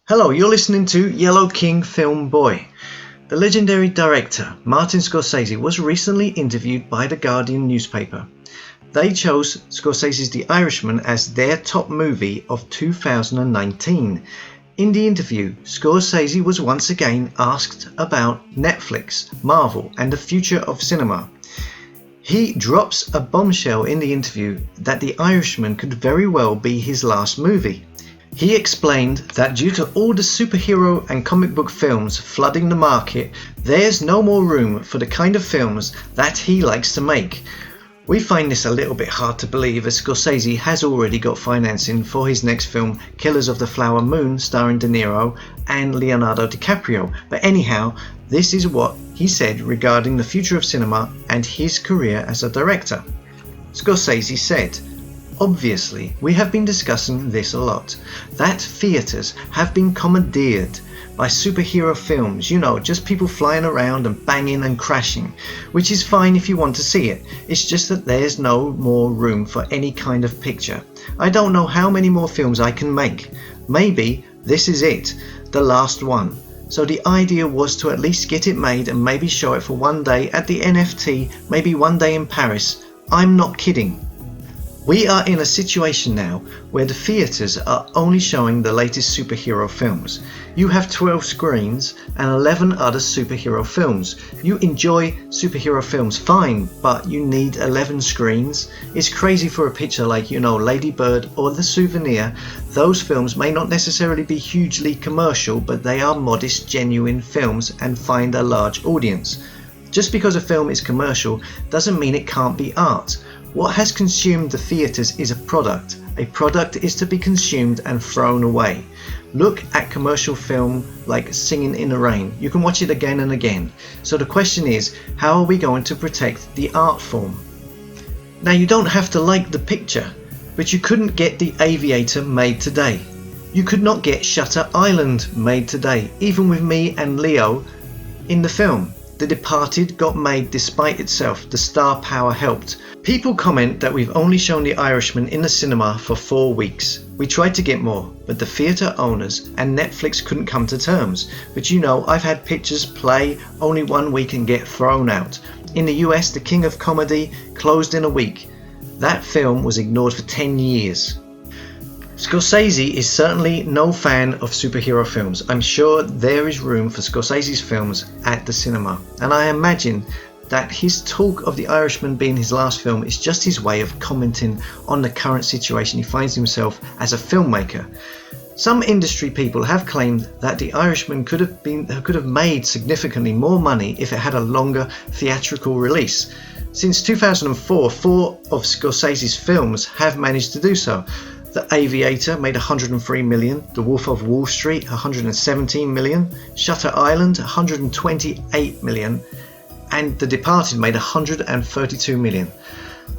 Hello, you're listening to Yellow King Film Boy. The legendary director Martin Scorsese was recently interviewed by The Guardian newspaper. They chose Scorsese's The Irishman as their top movie of 2019. In the interview, Scorsese was once again asked about Netflix, Marvel, and the future of cinema. He drops a bombshell in the interview that The Irishman could very well be his last movie. He explained that due to all the superhero and comic book films flooding the market, there's no more room for the kind of films that he likes to make. We find this a little bit hard to believe, as Scorsese has already got financing for his next film, Killers of the Flower Moon, starring De Niro and Leonardo DiCaprio. But anyhow, this is what he said regarding the future of cinema and his career as a director. Scorsese said, "Obviously, we have been discussing this a lot, that theatres have been commandeered by superhero films, just people flying around and banging and crashing, which is fine if you want to see it. It's just that there's no more room for any kind of picture. I don't know how many more films I can make. Maybe this is it, the last one. So the idea was to at least get it made and maybe show it for one day at the NFT, maybe one day in Paris. I'm not kidding. We are in a situation now where the theatres are only showing the latest superhero films. You have 12 screens and 11 other superhero films. You enjoy superhero films, fine, but you need 11 screens. It's crazy for a picture like, Lady Bird or The Souvenir. Those films may not necessarily be hugely commercial, but they are modest, genuine films and find a large audience. Just because a film is commercial doesn't mean it can't be art. What has consumed the theatres is a product. A product is to be consumed and thrown away. Look at commercial film like Singing in the Rain. You can watch it again and again. So the question is, how are we going to protect the art form? Now, you don't have to like the picture, but you couldn't get The Aviator made today. You could not get Shutter Island made today, even with me and Leo in the film. The Departed got made despite itself. The star power helped. People comment that we've only shown The Irishman in the cinema for 4 weeks. We tried to get more, but the theatre owners and Netflix couldn't come to terms. But I've had pictures play only 1 week and get thrown out. In the US, The King of Comedy closed in a week. That film was ignored for 10 years. Scorsese is certainly no fan of superhero films. I'm sure there is room for Scorsese's films at the cinema, and I imagine that his talk of The Irishman being his last film is just his way of commenting on the current situation he finds himself as a filmmaker. Some industry people have claimed that The Irishman could have made significantly more money if it had a longer theatrical release. Since 2004, 4 of Scorsese's films have managed to do so. The Aviator made 103 million, The Wolf of Wall Street 117 million, Shutter Island 128 million, and The Departed made 132 million.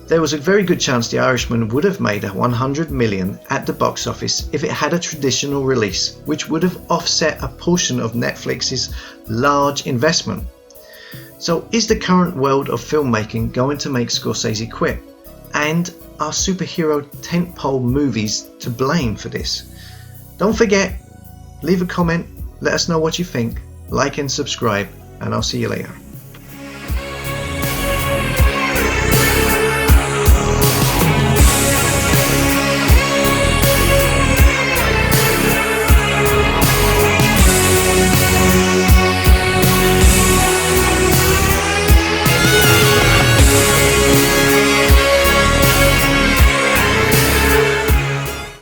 There was a very good chance The Irishman would have made 100 million at the box office if it had a traditional release, which would have offset a portion of Netflix's large investment. So is the current world of filmmaking going to make Scorsese quit? And are superhero tentpole movies to blame for this? Don't forget, leave a comment, let us know what you think, like and subscribe, and I'll see you later.